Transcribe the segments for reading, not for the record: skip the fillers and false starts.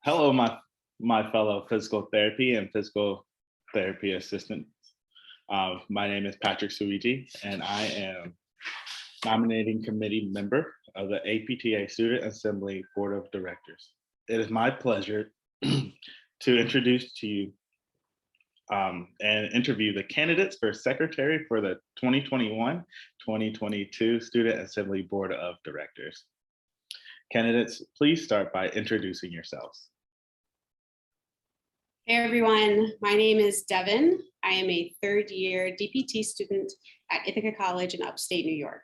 Hello, my fellow physical therapy and physical therapy assistants. My name is Patrick Suiji, and I am nominating committee member of the APTA Student Assembly Board of Directors. It is my pleasure to introduce to you and interview the candidates for secretary for the 2021-2022 Student Assembly Board of Directors. Candidates, please start by introducing yourselves. Hey everyone, my name is Devin. I am a third year DPT student at Ithaca College in upstate New York.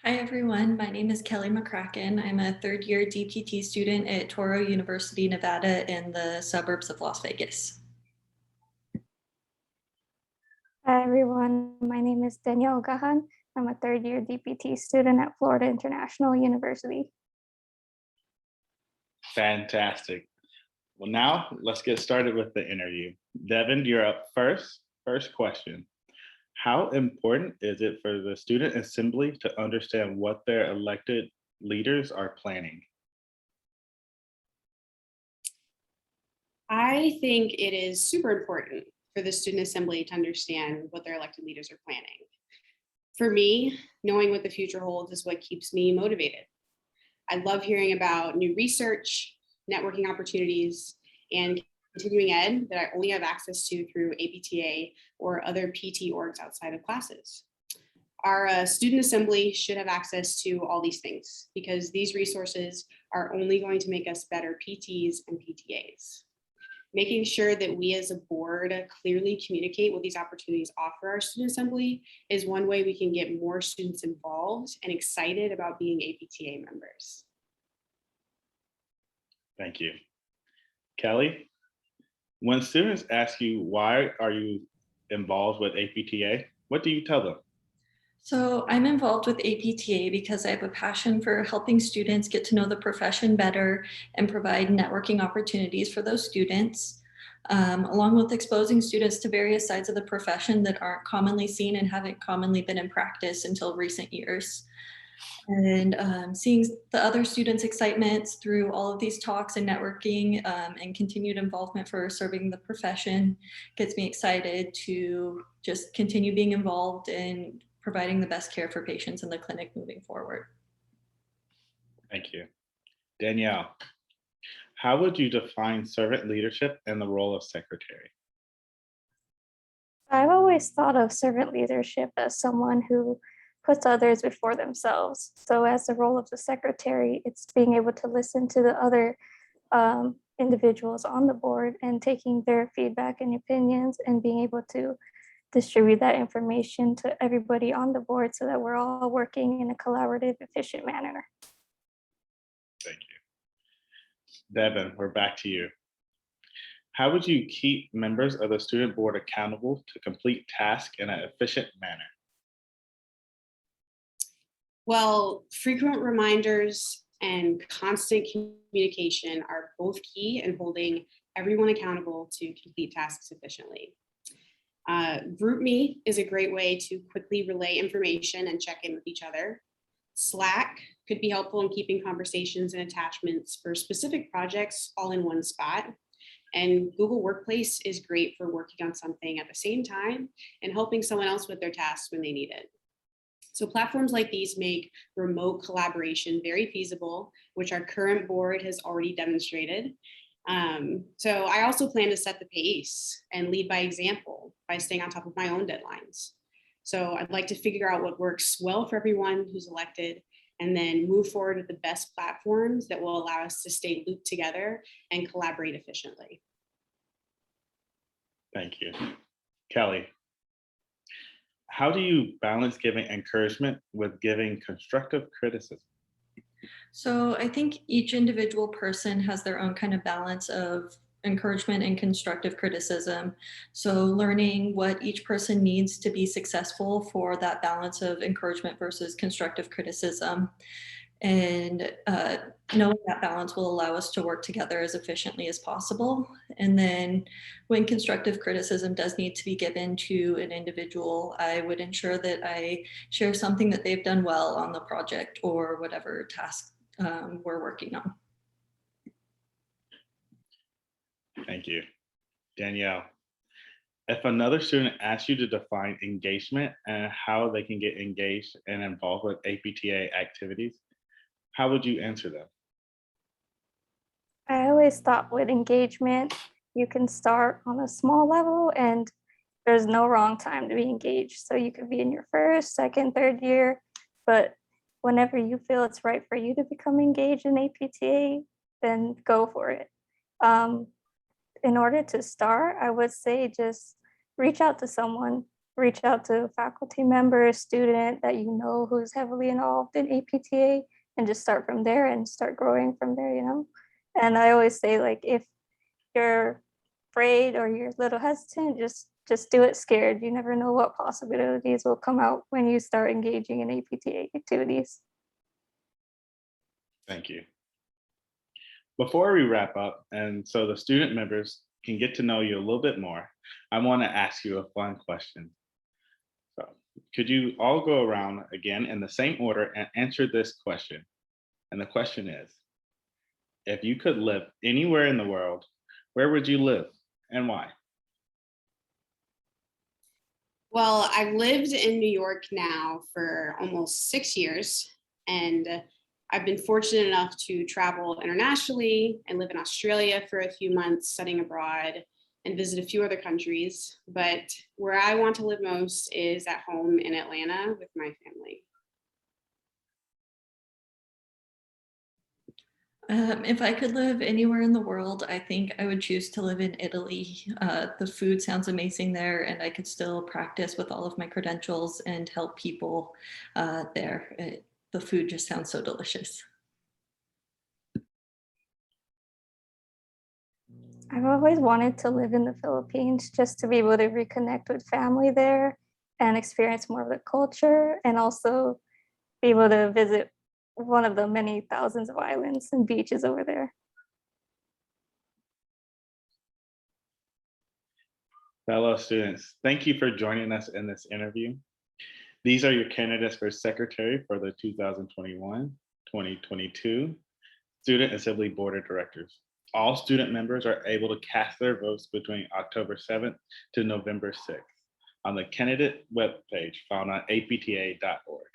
Hi everyone, my name is Kelly McCracken. I'm a third year DPT student at Toro University, Nevada in the suburbs of Las Vegas. Hi everyone, my name is Danielle Gahan. I'm a third year DPT student at Florida International University. Fantastic. Well, now let's get started with the interview. Devin, you're up first. First question. How important is it for the student assembly to understand what their elected leaders are planning? I think it is super important for the student assembly to understand what their elected leaders are planning. For me, knowing what the future holds is what keeps me motivated. I love hearing about new research, networking opportunities, and continuing ed that I only have access to through APTA or other PT orgs outside of classes. Our student assembly should have access to all these things because these resources are only going to make us better PTs and PTAs. Making sure that we as a board clearly communicate what these opportunities offer our student assembly is one way we can get more students involved and excited about being APTA members. Thank you. Kelly, when students ask you, why are you involved with APTA, what do you tell them? So I'm involved with APTA because I have a passion for helping students get to know the profession better and provide networking opportunities for those students, along with exposing students to various sides of the profession that aren't commonly seen and haven't commonly been in practice until recent years. And seeing the other students' excitements through all of these talks and networking and continued involvement for serving the profession gets me excited to just continue being involved in providing the best care for patients in the clinic moving forward. Thank you. Danielle, how would you define servant leadership and the role of secretary? I've always thought of servant leadership as someone who puts others before themselves. So as the role of the secretary, it's being able to listen to the other individuals on the board and taking their feedback and opinions and being able to distribute that information to everybody on the board so that we're all working in a collaborative, efficient manner. Thank you. Devin, we're back to you. How would you keep members of the student board accountable to complete tasks in an efficient manner? Well, frequent reminders and constant communication are both key in holding everyone accountable to complete tasks efficiently. GroupMe is a great way to quickly relay information and check in with each other. Slack could be helpful in keeping conversations and attachments for specific projects all in one spot. And Google Workplace is great for working on something at the same time and helping someone else with their tasks when they need it. So platforms like these make remote collaboration very feasible, which our current board has already demonstrated. So I also plan to set the pace and lead by example by staying on top of my own deadlines. So I'd like to figure out what works well for everyone who's elected and then move forward with the best platforms that will allow us to stay looped together and collaborate efficiently. Thank you. Kelly, how do you balance giving encouragement with giving constructive criticism? So I think each individual person has their own kind of balance of encouragement and constructive criticism. So learning what each person needs to be successful for that balance of encouragement versus constructive criticism. And knowing that balance will allow us to work together as efficiently as possible. And then when constructive criticism does need to be given to an individual, I would ensure that I share something that they've done well on the project or whatever task we're working on. Thank you. Danielle, if another student asks you to define engagement and how they can get engaged and involved with APTA activities, how would you answer them? I always thought with engagement, you can start on a small level and there's no wrong time to be engaged. So you could be in your first, second, third year, but whenever you feel it's right for you to become engaged in APTA, then go for it. In order to start, I would say just reach out to someone, reach out to a faculty member, a student that you know who's heavily involved in APTA, and just start from there and start growing from there, you know? And I always say, like, if you're afraid or you're a little hesitant, just do it scared. You never know what possibilities will come out when you start engaging in APTA activities. Thank you. Before we wrap up, and so the student members can get to know you a little bit more, I want to ask you a fun question. So, could you all go around again in the same order and answer this question? And the question is, if you could live anywhere in the world, where would you live and why? Well, I've lived in New York now for almost 6 years, and I've been fortunate enough to travel internationally and live in Australia for a few months studying abroad and visit a few other countries. But where I want to live most is at home in Atlanta with my family. If I could live anywhere in the world, I think I would choose to live in Italy. The food sounds amazing there, and I could still practice with all of my credentials and help people there. The food just sounds so delicious. I've always wanted to live in the Philippines just to be able to reconnect with family there and experience more of the culture and also be able to visit one of the many thousands of islands and beaches over there. Fellow students, thank you for joining us in this interview. These are your candidates for secretary for the 2021-2022 Student Assembly Board of Directors. All student members are able to cast their votes between October 7th to November 6th on the candidate webpage found on apta.org.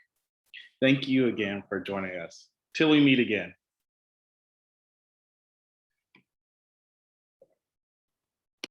Thank you again for joining us. Till we meet again.